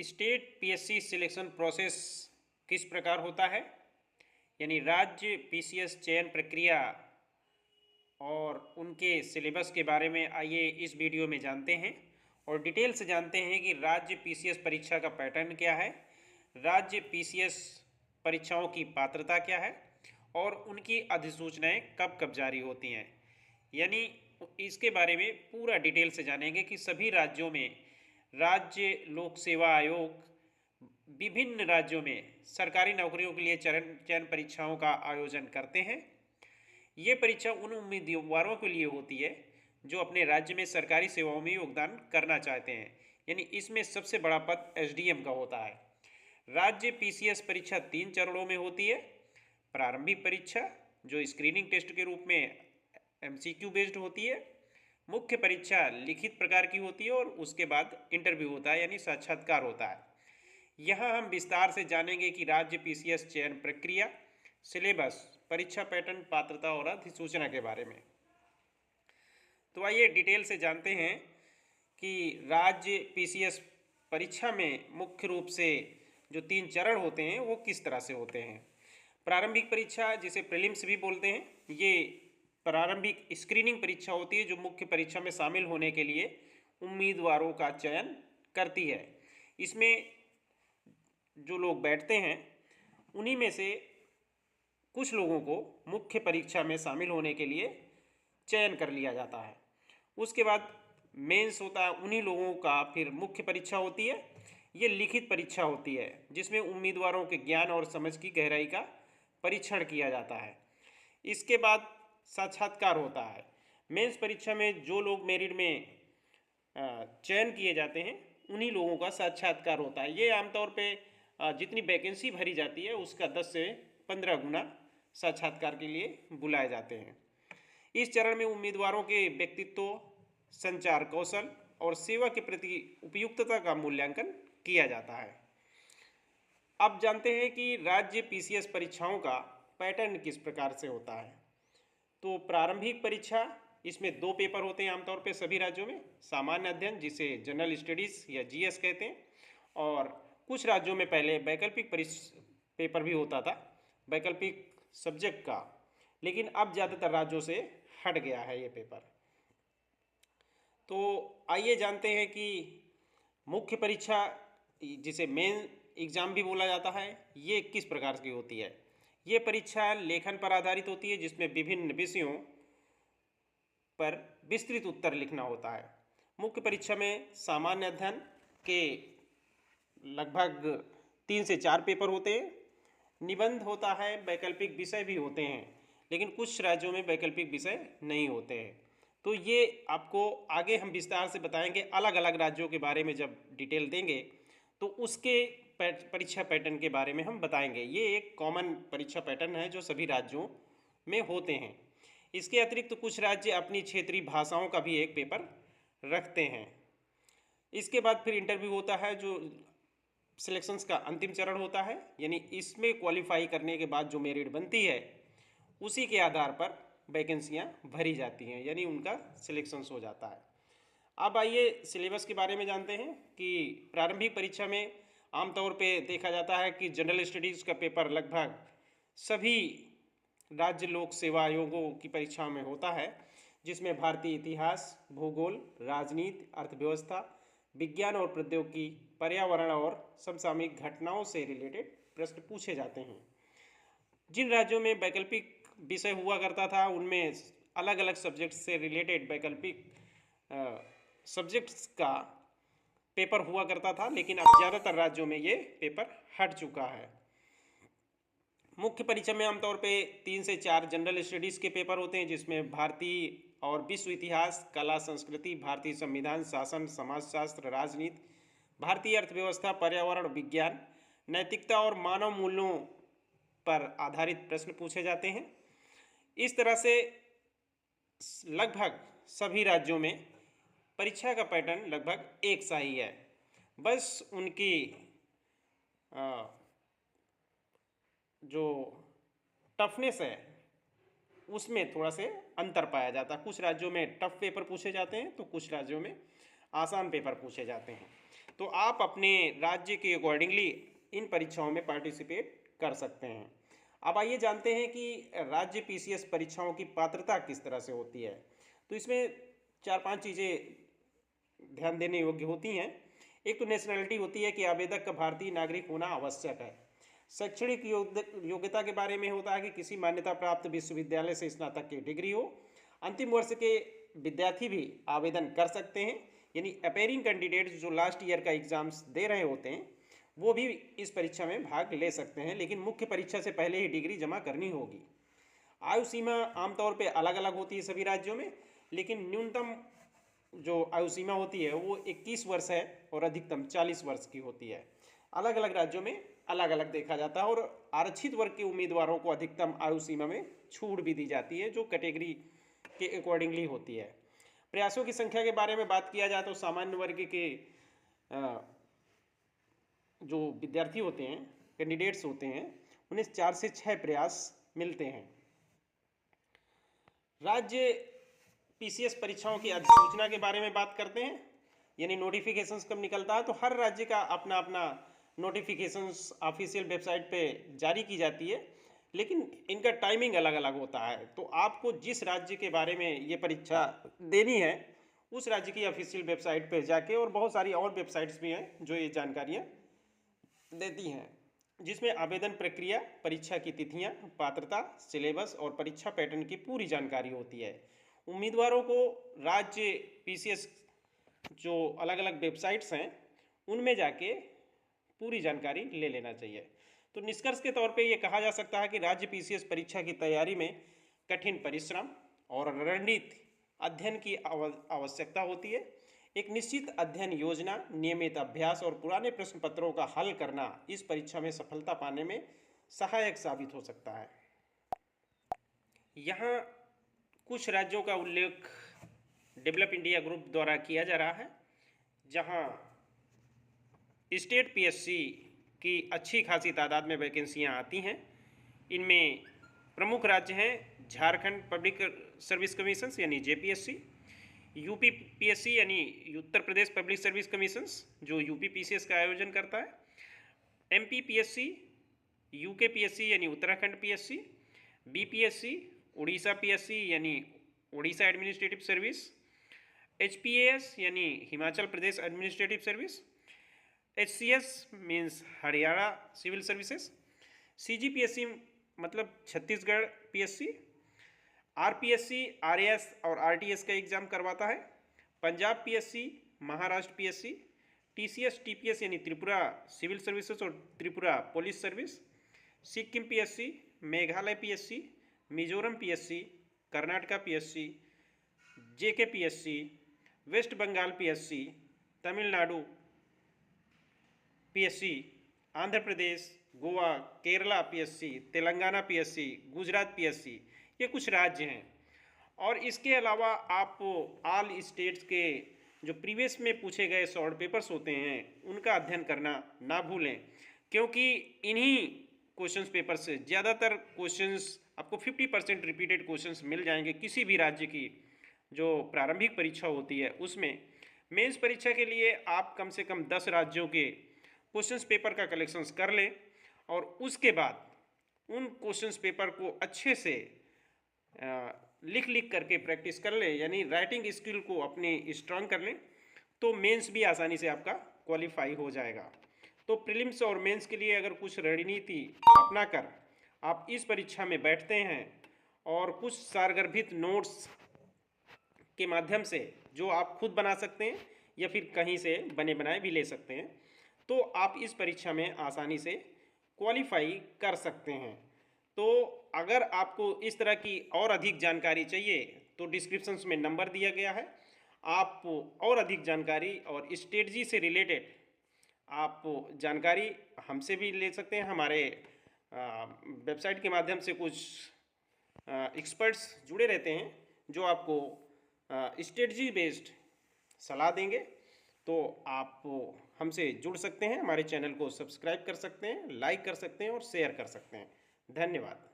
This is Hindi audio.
स्टेट पीएससी सिलेक्शन प्रोसेस किस प्रकार होता है, यानी राज्य पीसीएस चयन प्रक्रिया और उनके सिलेबस के बारे में आइए इस वीडियो में जानते हैं और डिटेल से जानते हैं कि राज्य पीसीएस परीक्षा का पैटर्न क्या है, राज्य पीसीएस परीक्षाओं की पात्रता क्या है और उनकी अधिसूचनाएं कब कब जारी होती हैं। यानी इसके बारे में पूरा डिटेल से जानेंगे कि सभी राज्यों में राज्य लोक सेवा आयोग विभिन्न राज्यों में सरकारी नौकरियों के लिए चयन परीक्षाओं का आयोजन करते हैं। ये परीक्षा उन उम्मीदवारों के लिए होती है जो अपने राज्य में सरकारी सेवाओं में योगदान करना चाहते हैं, यानी इसमें सबसे बड़ा पद एसडीएम का होता है। राज्य पीसीएस परीक्षा 3 चरणों में होती है। प्रारंभिक परीक्षा जो स्क्रीनिंग टेस्ट के रूप में एमसीक्यू बेस्ड होती है, मुख्य परीक्षा लिखित प्रकार की होती है और उसके बाद इंटरव्यू होता है यानी साक्षात्कार होता है। यहाँ हम विस्तार से जानेंगे कि राज्य पीसीएस चयन प्रक्रिया, सिलेबस, परीक्षा पैटर्न, पात्रता और अधिसूचना के बारे में। तो आइए डिटेल से जानते हैं कि राज्य पीसीएस परीक्षा में मुख्य रूप से जो 3 चरण होते हैं वो किस तरह से होते हैं। प्रारंभिक परीक्षा जिसे प्रीलिम्स भी बोलते हैं, ये प्रारंभिक स्क्रीनिंग परीक्षा होती है जो मुख्य परीक्षा में शामिल होने के लिए उम्मीदवारों का चयन करती है। इसमें जो लोग बैठते हैं उन्हीं में से कुछ लोगों को मुख्य परीक्षा में शामिल होने के लिए चयन कर लिया जाता है। उसके बाद मेंस होता है, उन्हीं लोगों का फिर मुख्य परीक्षा होती है। ये लिखित परीक्षा होती है जिसमें उम्मीदवारों के ज्ञान और समझ की गहराई का परीक्षण किया जाता है। इसके बाद साक्षात्कार होता है। मेंस परीक्षा में जो लोग मेरिट में चयन किए जाते हैं उन्हीं लोगों का साक्षात्कार होता है। ये आमतौर पे जितनी वैकेंसी भरी जाती है उसका 10 से 15 गुना साक्षात्कार के लिए बुलाए जाते हैं। इस चरण में उम्मीदवारों के व्यक्तित्व, संचार कौशल और सेवा के प्रति उपयुक्तता का मूल्यांकन किया जाता है। अब जानते हैं कि राज्य पीसीएस परीक्षाओं का पैटर्न किस प्रकार से होता है। तो प्रारंभिक परीक्षा, इसमें 2 पेपर होते हैं आमतौर पे सभी राज्यों में। सामान्य अध्ययन जिसे जनरल स्टडीज़ या जीएस कहते हैं, और कुछ राज्यों में पहले वैकल्पिक पेपर भी होता था, वैकल्पिक सब्जेक्ट का, लेकिन अब ज़्यादातर राज्यों से हट गया है ये पेपर। तो आइए जानते हैं कि मुख्य परीक्षा जिसे मेन एग्ज़ाम भी बोला जाता है, ये किस प्रकार की होती है। ये परीक्षा लेखन पर आधारित होती है जिसमें विभिन्न विषयों पर विस्तृत उत्तर लिखना होता है। मुख्य परीक्षा में सामान्य अध्ययन के लगभग 3 से 4 पेपर होते हैं। निबंध होता है, वैकल्पिक विषय भी होते हैं, लेकिन कुछ राज्यों में वैकल्पिक विषय नहीं होते हैं। तो ये आपको आगे हम विस्तार से बताएंगे, अलग अलग राज्यों के बारे में जब डिटेल देंगे तो उसके परीक्षा पैटर्न के बारे में हम बताएंगे। ये एक कॉमन परीक्षा पैटर्न है जो सभी राज्यों में होते हैं। इसके अतिरिक्त कुछ राज्य अपनी क्षेत्रीय भाषाओं का भी एक पेपर रखते हैं। इसके बाद फिर इंटरव्यू होता है जो सिलेक्शंस का अंतिम चरण होता है, यानी इसमें क्वालिफाई करने के बाद जो मेरिट बनती है उसी के आधार पर वैकेंसियां भरी जाती हैं, यानी उनका सिलेक्शंस हो जाता है। अब आइए सिलेबस के बारे में जानते हैं कि प्रारंभिक परीक्षा में आमतौर पे देखा जाता है कि जनरल स्टडीज़ का पेपर लगभग सभी राज्य लोक सेवा आयोगों की परीक्षाओं में होता है, जिसमें भारतीय इतिहास, भूगोल, राजनीति, अर्थव्यवस्था, विज्ञान और प्रौद्योगिकी, पर्यावरण और समसामयिक घटनाओं से रिलेटेड प्रश्न पूछे जाते हैं। जिन राज्यों में वैकल्पिक विषय हुआ करता था उनमें अलग अलग सब्जेक्ट से रिलेटेड वैकल्पिक सब्जेक्ट्स का पेपर हुआ करता था, लेकिन अब ज़्यादातर राज्यों में ये पेपर हट चुका है। मुख्य परीक्षा में आमतौर पे 3 से 4 जनरल स्टडीज़ के पेपर होते हैं जिसमें भारतीय और विश्व इतिहास, कला संस्कृति, भारतीय संविधान, शासन, समाजशास्त्र, राजनीति, भारतीय अर्थव्यवस्था, पर्यावरण, विज्ञान, नैतिकता और मानव मूल्यों पर आधारित प्रश्न पूछे जाते हैं। इस तरह से लगभग सभी राज्यों में परीक्षा का पैटर्न लगभग एक सा ही है, बस उनकी जो टफनेस है उसमें थोड़ा से अंतर पाया जाता है। कुछ राज्यों में टफ पेपर पूछे जाते हैं तो कुछ राज्यों में आसान पेपर पूछे जाते हैं। तो आप अपने राज्य के अकॉर्डिंगली इन परीक्षाओं में पार्टिसिपेट कर सकते हैं। अब आइए जानते हैं कि राज्य पीसीएस परीक्षाओं की पात्रता किस तरह से होती है। तो इसमें 4-5 चीज़ें ध्यान देने योग्य होती हैं। एक तो नेशनैलिटी होती है कि आवेदक का भारतीय नागरिक होना आवश्यक है। शैक्षणिक योग्यता के बारे में होता है कि किसी मान्यता प्राप्त विश्वविद्यालय से स्नातक की डिग्री हो। अंतिम वर्ष के विद्यार्थी भी आवेदन कर सकते हैं, यानी अपेयरिंग कैंडिडेट्स जो लास्ट ईयर का एग्जाम्स दे रहे होते हैं वो भी इस परीक्षा में भाग ले सकते हैं, लेकिन मुख्य परीक्षा से पहले ही डिग्री जमा करनी होगी। आयु सीमा आमतौर पे अलग अलग होती है सभी राज्यों में, लेकिन न्यूनतम जो आयु सीमा होती है वो 21 वर्ष है और अधिकतम 40 वर्ष की होती है। अलग अलग राज्यों में अलग अलग देखा जाता है और आरक्षित वर्ग के उम्मीदवारों को अधिकतम आयु सीमा में छूट भी दी जाती है जो कैटेगरी के अकॉर्डिंगली होती है। प्रयासों की संख्या के बारे में बात किया जाए तो सामान्य वर्ग के जो विद्यार्थी होते हैं, कैंडिडेट्स होते हैं, उन्हें 4 से 6 प्रयास मिलते हैं। राज्य पीसीएस परीक्षाओं की अधिसूचना के बारे में बात करते हैं, यानी नोटिफिकेशंस कब निकलता है। तो हर राज्य का अपना अपना नोटिफिकेशंस ऑफिशियल वेबसाइट पे जारी की जाती है, लेकिन इनका टाइमिंग अलग अलग होता है। तो आपको जिस राज्य के बारे में ये परीक्षा देनी है उस राज्य की ऑफिशियल वेबसाइट पे जाके, और बहुत सारी और वेबसाइट्स भी हैं जो ये जानकारियाँ देती हैं, जिसमें आवेदन प्रक्रिया, परीक्षा की तिथियां, पात्रता, सिलेबस और परीक्षा पैटर्न की पूरी जानकारी होती है। उम्मीदवारों को राज्य पीसीएस जो अलग अलग वेबसाइट्स हैं उनमें जाके पूरी जानकारी ले लेना चाहिए। तो निष्कर्ष के तौर पे ये कहा जा सकता है कि राज्य पीसीएस परीक्षा की तैयारी में कठिन परिश्रम और रणनीति अध्ययन की आवश्यकता होती है। एक निश्चित अध्ययन योजना, नियमित अभ्यास और पुराने प्रश्न पत्रों का हल करना इस परीक्षा में सफलता पाने में सहायक साबित हो सकता है। यहाँ कुछ राज्यों का उल्लेख डेवलप इंडिया ग्रुप द्वारा किया जा रहा है, जहाँ स्टेट पीएससी की अच्छी खासी तादाद में वैकेंसियाँ आती हैं। इनमें प्रमुख राज्य हैं झारखंड पब्लिक सर्विस कमीशन यानी जेपीएससी, यूपी पीएससी यानी Uttar Pradesh public service commissions जो यूपी पीसीएस का आयोजन करता है, एमपी पीएससी, यूके पीएससी यानी Uttarakhand PSC, BPSC, Orissa PSC यानी उड़ीसा एडमिनिस्ट्रेटिव सर्विस, एचपीएएस यानी Himachal Pradesh administrative service, HCS means Haryana civil services, CGPSC मतलब छत्तीसगढ़ पीएससी, आरपीएससी आरएएस और आरटीएस का एग्जाम करवाता है, Punjab PSC, Maharashtra PSC, TCS TPS यानी त्रिपुरा सिविल सर्विसेज और Tripura police service, Sikkim PSC, Meghalaya PSC, Mizoram PSC, Karnataka PSC, JK PSC, west Bengal PSC, Tamil Nadu PSC, Andhra Pradesh, Goa, Kerala PSC, Telangana PSC, Gujarat PSC, ये कुछ राज्य हैं। और इसके अलावा आप ऑल स्टेट्स के जो प्रीवियस में पूछे गए शॉर्ट पेपर्स होते हैं उनका अध्ययन करना ना भूलें, क्योंकि इन्हीं क्वेश्चंस पेपर से ज़्यादातर क्वेश्चंस आपको 50% रिपीटेड क्वेश्चंस मिल जाएंगे किसी भी राज्य की जो प्रारंभिक परीक्षा होती है उसमें। मेंस परीक्षा के लिए आप कम से कम 10 राज्यों के क्वेश्चंस पेपर का कलेक्शंस कर लें और उसके बाद उन क्वेश्चंस पेपर को अच्छे से लिख करके प्रैक्टिस कर लें, यानी राइटिंग स्किल को अपनी स्ट्रांग कर लें, तो मेंस भी आसानी से आपका क्वालिफाई हो जाएगा। तो प्रीलिम्स और मेंस के लिए अगर कुछ रणनीति अपना कर आप इस परीक्षा में बैठते हैं और कुछ सारगर्भित नोट्स के माध्यम से जो आप खुद बना सकते हैं या फिर कहीं से बने बनाए भी ले सकते हैं, तो आप इस परीक्षा में आसानी से क्वालिफाई कर सकते हैं। तो अगर आपको इस तरह की और अधिक जानकारी चाहिए तो डिस्क्रिप्शंस में नंबर दिया गया है, आप और अधिक जानकारी और स्ट्रेटजी से रिलेटेड आप जानकारी हमसे भी ले सकते हैं। हमारे वेबसाइट के माध्यम से कुछ एक्सपर्ट्स जुड़े रहते हैं जो आपको स्ट्रेटजी बेस्ड सलाह देंगे। तो आप हमसे जुड़ सकते हैं, हमारे चैनल को सब्सक्राइब कर सकते हैं, लाइक कर सकते हैं और शेयर कर सकते हैं। धन्यवाद।